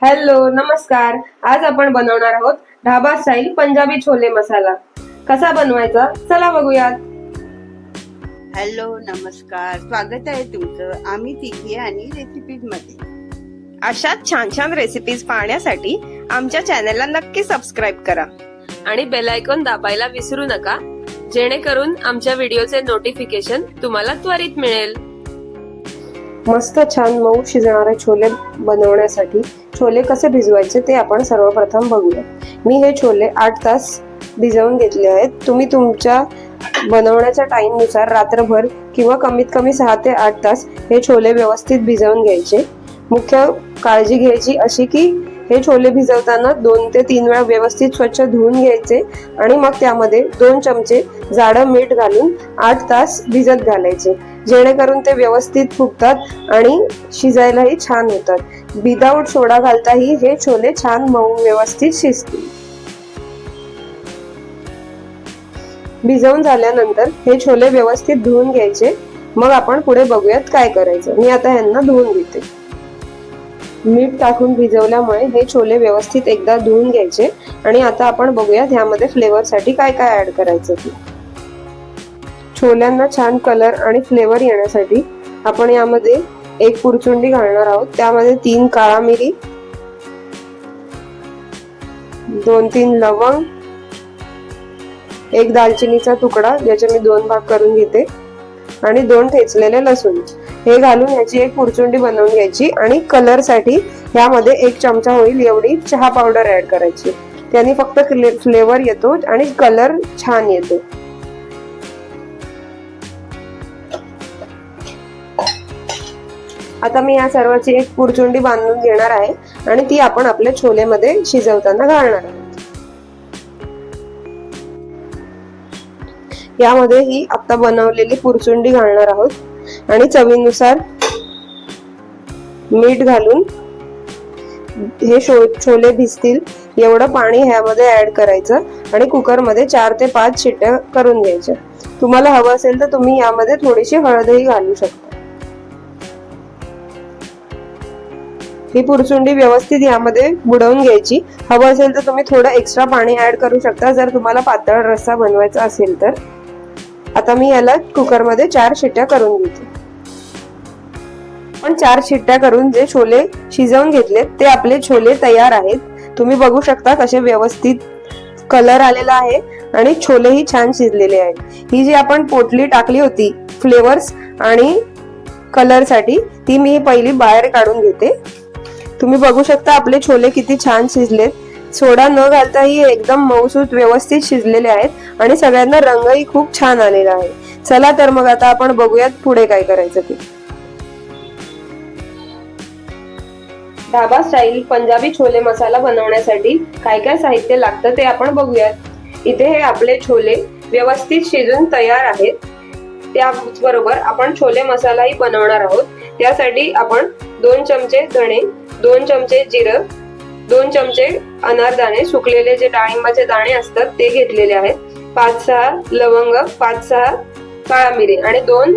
Hello नमस्कार। आज आपण बनवणार आहोत ढाबा स्टाईल पंजाबी छोले मसाला। कसा बनवायचा चला बघूयात। हॅलो नमस्कार, स्वागत आहे तुमचं आम्ही तिघी आणि रेसिपीज मध्ये। अशाच छान छान रेसिपीज पाहण्यासाठी आमच्या चॅनलला नक्की सबस्क्राईब करा आणि बेल आयकॉन दाबायला विसरू नका, जेणेकरून आमच्या व्हिडिओचे नोटिफिकेशन तुम्हाला त्वरित मिळेल। मस्त छान मऊ शिजणारे छोले बनवण्यासाठी छोले कसे भिजवायचे ते आपण सर्वप्रथम बघूया। मी हे छोले 8 तास भिजवून घेतले आहेत। तुम्ही तुमच्या बनवण्याच्या टाइम नुसार रात्रभर किंवा कमीत कमी 6 ते 8 तास हे छोले व्यवस्थित भिजवून घ्यायचे। मुख्य काळजी घ्यायची अशी की हे छोले भिजवताना 2 ते 3 वेळा व्यवस्थित स्वच्छ धुवून घ्यायचे आणि मग त्यामध्ये 2 चमचे जाडं मीठ घालून 8 तास भिजत घालायचे, जेणेकरून ते व्यवस्थित फुगतात आणि शिजायलाही छान होतात। विदाऊट सोडा घालताही हे छोले छान मऊ व्यवस्थित शिजतील। भिजवून झाल्यानंतर हे छोले व्यवस्थित धुवून घ्यायचे। मग आपण पुढे बघूयात काय करायचं। मी आता ह्यांना धुवून घेते। मीठ टाकून भिजवल्यामुळे हे छोले व्यवस्थित एकदा धुवून घ्यायचे आणि आता आपण बघूयात ह्यामध्ये फ्लेवर साठी काय काय ऍड करायचं ते। छोल्यांना छान कलर आणि फ्लेवर येण्यासाठी आपण यामध्ये 1 पुरचुंडी घालणार आहोत। त्यामध्ये 3 काळा मिरी, 2-3 लवंग, 1 दालचिनीचा तुकडा ज्याचे मी 2 भाग करून घेते आणि 2 ठेचलेले लसूण हे घालून याची 1 पुरचुंडी बनवून घ्यायची आणि कलर साठी यामध्ये 1 चमचा होईल एवढी चहा पावडर ऍड करायची। त्याने फक्त फ्लेवर येतो आणि कलर छान येतो। आता मी या सर्वाची 1 पुरचुंडी बांधून घेणार आहे आणि ती आपण आपल्या छोलेमध्ये शिजवताना घालणार आहोत। यामध्ये ही आता बनवलेली पुरचुंडी घालणार आहोत आणि चवीनुसार मीठ घालून हे छोले भिजतील एवढं पाणी ह्यामध्ये ऍड करायचं आणि कुकर मध्ये 4 ते 5 शिट्ट्या करून घ्यायच्या। तुम्हाला हवं असेल तर तुम्ही यामध्ये थोडीशी हळदही घालू शकता। ही पुरचुंडी व्यवस्थित यामध्ये बुडवून घ्यायची। हवं असेल तर तुम्ही थोडं एक्स्ट्रा पाणी ऍड करू शकता जर तुम्हाला पातळ रस्सा बनवायचा असेल तर। आता मी याला कुकर मध्ये 4 शिट्ट्या करून घेते। पण 4 शिट्ट्या करून जे छोले शिजवून घेतले ते आपले छोले तयार आहेत। तुम्ही बघू शकता कसे व्यवस्थित कलर आलेला आहे आणि छोलेही छान शिजलेले आहेत। ही जी आपण पोटली टाकली होती फ्लेवर्स आणि कलर साठी ती मी पहिली बाहेर काढून घेते। तुम्ही बघू शकता आपले छोले किती छान शिजलेत। सोडा न घालताही एकदम मऊसूत व्यवस्थित शिजलेले आहेत आणि सगळ्यांना रंगही खूप छान आलेला आहे। चला तर मग आता आपण बघूयात पुढे काय करायचं ते। ढाबा स्टाईल पंजाबी छोले मसाला बनवण्यासाठी काय काय साहित्य लागतं ते आपण बघूयात। इथे हे आपले छोले व्यवस्थित शिजून तयार आहेत। त्याचबरोबर आपण छोले मसालाही बनवणार आहोत। त्यासाठी आपण 2 चमचे धणे, 2 चमचे जिरं, 2 चमचे अनारदाणे सुकलेले जे डाळिंबाचे दाणे असतात ते घेतलेले आहेत, 5-6 लवंग, 5-6 काळा मिरी आणि 2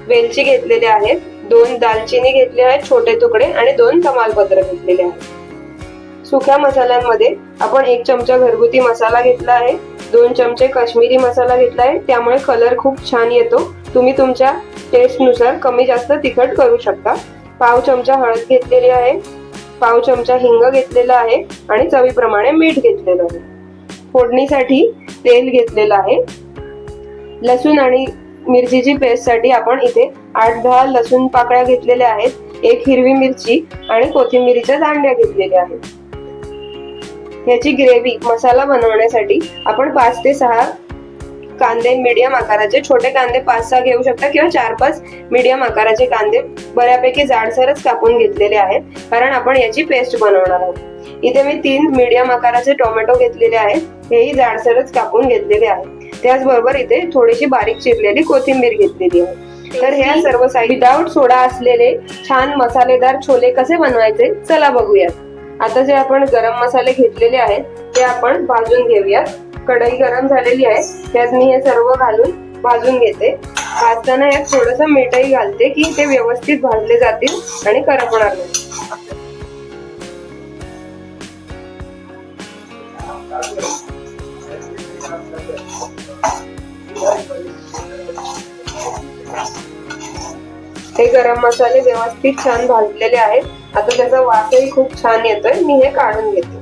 वेलची घेतलेले आहेत, 2 दालचिनी घेतले आहेत छोटे तुकडे आणि 2 तमालपत्र घेतलेले आहेत। सुक्या मसाल्यांमध्ये आपण 1 चमचा घरगुती मसाला घेतला आहे, 2 चमचे काश्मीरी मसाला घेतला आहे, त्यामुळे कलर खूप छान येतो। तुम्ही तुमच्या टेस्ट नुसार कमी जास्त तिखट करू शकता। पाव चमचा हळद घेतलेली आहे, पाव चमचा हिंग घेतलेला आहे आणि चवीप्रमाणे मीठ घेतलेलं आहे। फोडणीसाठी तेल घेतलेलं आहे। लसूण आणि मिरचीची पेस्ट साठी आपण इथे 8-10 लसूण पाकळ्या घेतलेल्या आहेत, 1 हिरवी मिरची आणि कोथिंबीरीच्या दांड्या घेतलेल्या आहेत। याची ग्रेव्ही मसाला बनवण्यासाठी आपण 5 ते 6 कांदे मीडियम आकाराचे, छोटे कांदे 5-6 घेऊ शकता किंवा 4-5 मीडियम आकाराचे कांदे बऱ्यापैकी जाडसरच कापून घेतलेले आहेत, कारण आपण याची पेस्ट बनवणार आहोत। इथे मी 3 मीडियम आकाराचे टोमॅटो घेतलेले आहेत, हेही जाडसरच कापून घेतलेले आहेत। त्याचबरोबर इथे थोडीशी बारीक चिरलेली कोथिंबीर घेतलेली आहे। तर हे सर्व साहित्य विदाऊट सोडा असलेले छान मसालेदार छोले कसे बनवायचे चला बघूयात। आता जे आपण गरम मसाले घेतलेले आहेत ते आपण भाजून घेऊयात। कढई गरम झालेली आहे, त्यात मी हे सर्व घालून भाजून घेते। भाजताना यात थोडंसं मीठही घालते की ते व्यवस्थित भाजले जातील आणि करपणार नाही। हे गरम मसाले व्यवस्थित छान भाजलेले आहेत. आता त्याचा वासही खूप छान येतोय. मी हे काढून घेते.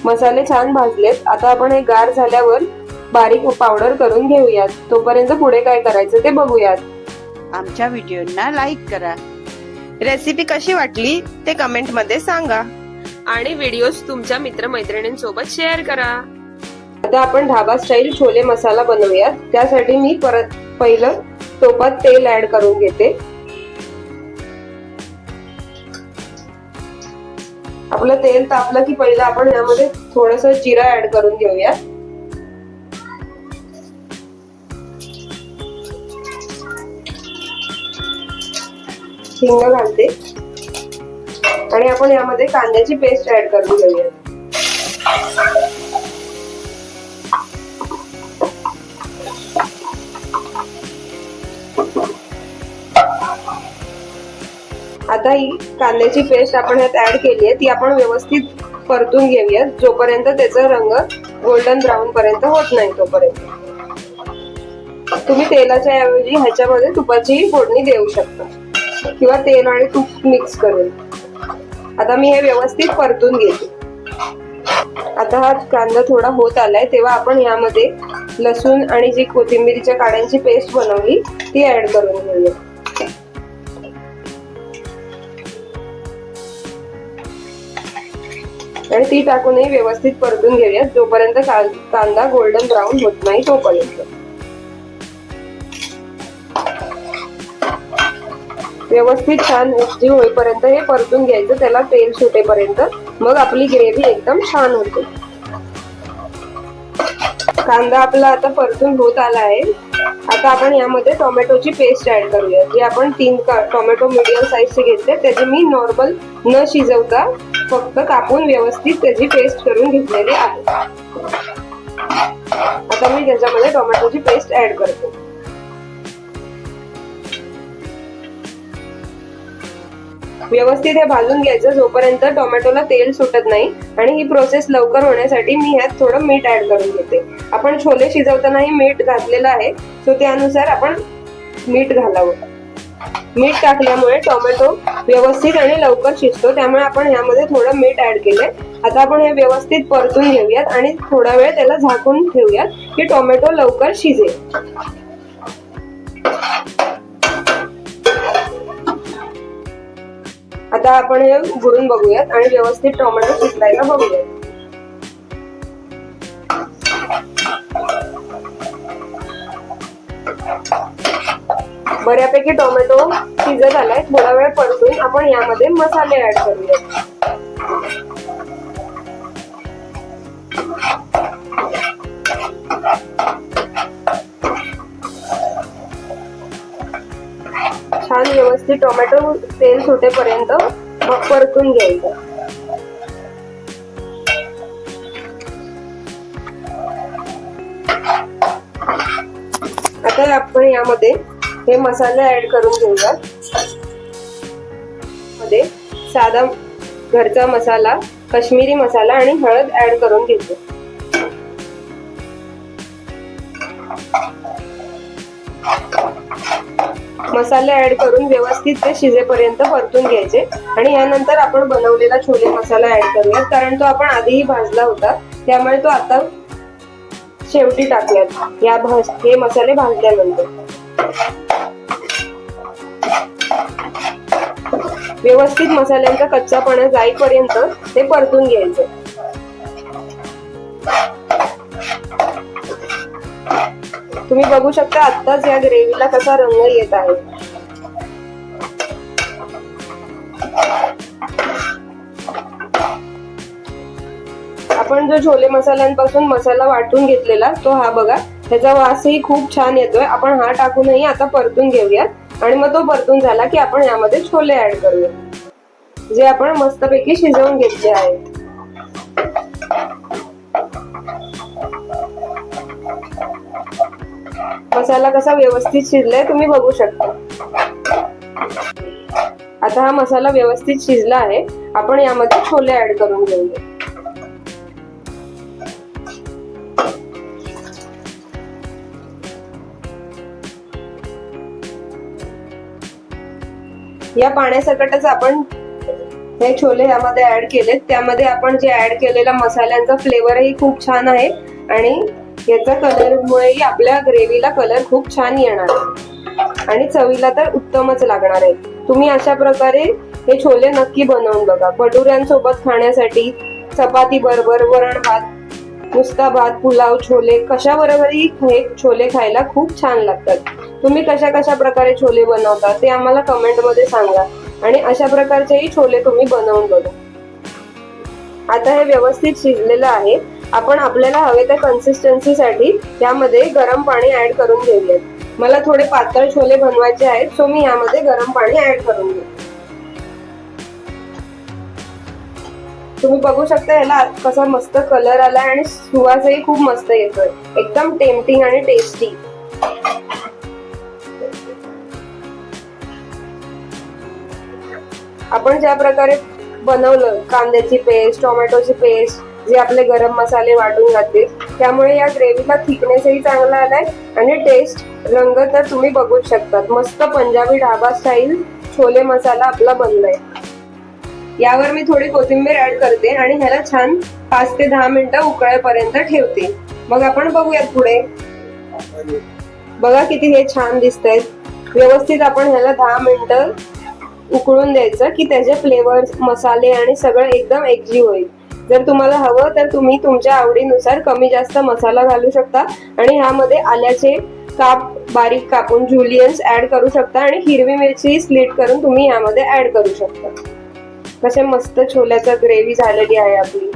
मसाले छान भाजलेत. आता आपण हे गार झाल्यावर बारीक पावडर करून घेऊयात. तोपर्यंत पुढे काय करायचं ते बघूयात. आमच्या व्हिडिओना लाईक करा. रेसिपी कशी वाटली ते कमेंट मध्ये सांगा आणि व्हिडिओज तुमच्या मित्रमैत्रिणींसोबत शेअर करा. आता आपण ढाबा स्टाईल छोले मसाला बनवूयात. त्यासाठी मी पहिलं टोपात तेल ऍड करून घेते. आपलं तेल तापलं की पहिलं आपण यामध्ये थोडस जिरा ऍड करून घेऊया. हिंग घालते आणि आपण यामध्ये कांद्याची पेस्ट ऍड करून घेऊया. आता ही कांद्याची पेस्ट आपण यात ऍड केली आहे. ती आपण व्यवस्थित परतून घेऊया जोपर्यंत त्याचा रंग गोल्डन ब्राऊन पर्यंत होत नाही तोपर्यंत. तुम्ही तेलाच्या ऐवजी ह्याच्यामध्ये तुपाची फोडणी देऊ शकता किंवा तेल आणि तूप मिक्स करून. आता मी हे व्यवस्थित परतून घेते. आता हा कांदा थोडा होत आलाय तेव्हा आपण यामध्ये लसूण आणि जी कोथिंबीरच्या काड्यांची पेस्ट बनवली ती ऍड करून घेऊया. आणि ती टाकूनही व्यवस्थित परतून घेऊया जोपर्यंत कांदा गोल्डन ब्राऊन होत नाही तोपर्यंत. व्यवस्थित छान एकजीव होईपर्यंत हे परतून घ्यायचं, त्याला तेल सुटेपर्यंत. मग आपली ग्रेव्ही एकदम छान होते. कांदा आपला आता परतून होत आला आहे. आता आपण यामध्ये टोमॅटोची पेस्ट ऍड करूया. जी आपण 3 टोमॅटो मीडियम साईजचे घेतले त्याची मी नॉर्मल न शिजवता फक्त कापून व्यवस्थित त्याची पेस्ट करून घेतलेली आहे. आता मी त्याच्यामध्ये टोमॅटोची पेस्ट ऍड करते. व्यवस्थित हे भाजून घ्यायचं जोपर्यंत टोमॅटोला तेल सुटत नाही. आणि ही प्रोसेस लवकर होण्यासाठी मी ह्यात थोडं मीठ ऍड करून घेते. आपण छोले शिजवतानाही मीठ घातलेलं आहे सो त्यानुसार आपण मीठ घालावं. मीठ टाकल्यामुळे टोमॅटो व्यवस्थित आणि लवकर शिजतो, त्यामुळे आपण यामध्ये थोडं मीठ ऍड केलंय. आता आपण हे व्यवस्थित परतून घेऊयात आणि थोडा वेळ त्याला झाकून ठेवूयात की टोमॅटो लवकर शिजेल. आता आपण हे उघडून बघूयात आणि व्यवस्थित टोमॅटो शिजलायला बघूयात. बऱ्यापैकी टोमॅटो शिजत आलाय. थोडा वेळ परतून आपण यामध्ये मसाले ऍड करूयात. छान व्यवस्थित टोमॅटो तेल सुटेपर्यंत मग परतून घ्यायचं. आता आपण यामध्ये हे मसाले ऍड करून घेऊया. मध्ये साधा घरचा मसाला, काश्मीरी मसाला आणि हळद ऍड करून घेतो. मसाले ऍड करून व्यवस्थित ते शिजेपर्यंत परतून घ्यायचे. आणि यानंतर आपण बनवलेला छोले मसाला ऍड करूयात, कारण तो आपण आधीही भाजला होता त्यामुळे तो आता शेवटी टाकूयात हे मसाले भाजल्यानंतर. व्यवस्थित मसाल्यांचा कच्चापणा जाईपर्यंत ते परतून घ्यायचं. तुम्ही बघू शकता आत्ताच या ग्रेव्हीला कसा रंग येत आहे. आपण जो छोले मसाल्यांपासून मसाला वाटून घेतलेला तो हा बघा, त्याचा वासही खूप छान येतोय. आपण हा टाकूनही आता परतून घेऊयात आणि मग तो परतून झाला की आपण यामध्ये छोले ऍड करूया जे आपण मस्तपैकी शिजवून घेतले आहेत. मसाला कसा व्यवस्थित शिजलाय तुम्ही बघू शकता. आता हा मसाला व्यवस्थित शिजला आहे. आपण यामध्ये छोले ऍड करून घेऊया. या पाण्यासकटच आपण हे छोले यामध्ये ऍड केलेत. त्यामध्ये आपण जे ऍड केलेला मसाल्यांचा फ्लेवरही खूप छान आहे आणि याचा कलरमुळेही आपल्या ग्रेव्हीला कलर खूप छान येणार आहे आणि चवीला तर उत्तमच लागणार आहे. तुम्ही अशा प्रकारे हे छोले नक्की बनवून बघा. भटुऱ्यांसोबत खाण्यासाठी, चपाती बरोबर, वरण भात, नुसता भात, पुलाव, छोले कशाबरोबरही हे छोले खायला खूप छान लागतात. तुम्ही कशा प्रकारे छोले बनवता ते आम्हाला कमेंट मध्ये सांगा आणि अशा प्रकारचेही छोले तुम्ही बनवून बघा. आता हे व्यवस्थित शिजलेलं आहे. आपण आपल्याला हवे त्या कन्सिस्टन्सीसाठी यामध्ये गरम पाणी ऍड करून घेऊयात. मला थोडे पातळ छोले बनवायचे आहेत, सो मी यामध्ये गरम पाणी ऍड करून घेऊ. तुम्ही बघू शकता याला कसा मस्त कलर आलाय आणि सुवासही खूप मस्त येतोय. एकदम टेम्पटिंग आणि टेस्टी. आपण ज्या प्रकारे बनवलं, कांद्याची पेस्ट, टोमॅटोची पेस्ट, जे आपले गरम मसाले वाटून घातले, त्यामुळे या ग्रेव्हीला थिकनेसही चांगला आलाय आणि टेस्ट, रंग तर तुम्ही बघूच शकतात. मस्त पंजाबी ढाबा स्टाईल छोले मसाला आपला बनलाय. यावर मी थोडी कोथिंबीर ऍड करते आणि ह्याला छान 5 ते 10 मिनिटं उकळेपर्यंत ठेवते. मग आपण बघूयात पुढे. बघा किती हे छान दिसतंय. व्यवस्थित आपण ह्याला 10 मिनिटं उकळून द्यायचं की त्याचे फ्लेवर, मसाले आणि सगळं एकदम एकजीव होईल. जर तुम्हाला हवं तर तुम्ही तुमच्या आवडीनुसार कमी जास्त मसाला घालू शकता आणि ह्यामध्ये आल्याचे काप बारीक कापून जुलियन्स ऍड करू शकता आणि हिरवी मिरची स्प्लिट करून तुम्ही यामध्ये ऍड करू शकता. कसे मस्त छोल्याचा ग्रेव्ही झालेली आहे आपली.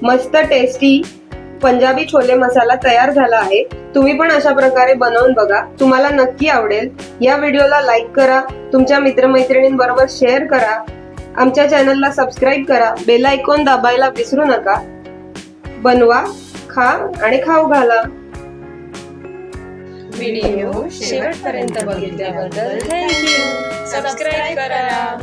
मस्त टेस्टी पंजाबी छोले मसाला तयार झाला आहे. तुम्ही पण अशा प्रकारे बनवून बघा, तुम्हाला नक्की आवडेल. या व्हिडिओला लाईक करा, तुमच्या मित्रमैत्रिणींबरोबर शेअर करा, आमच्या चॅनलला सबस्क्राईब करा, बेल आयकॉन दाबायला विसरू नका. बनवा, खा आणि खाऊ घाला. व्हिडिओ शेवटपर्यंत बघितल्याबद्दल थँक्यू. सबस्क्राईब करा.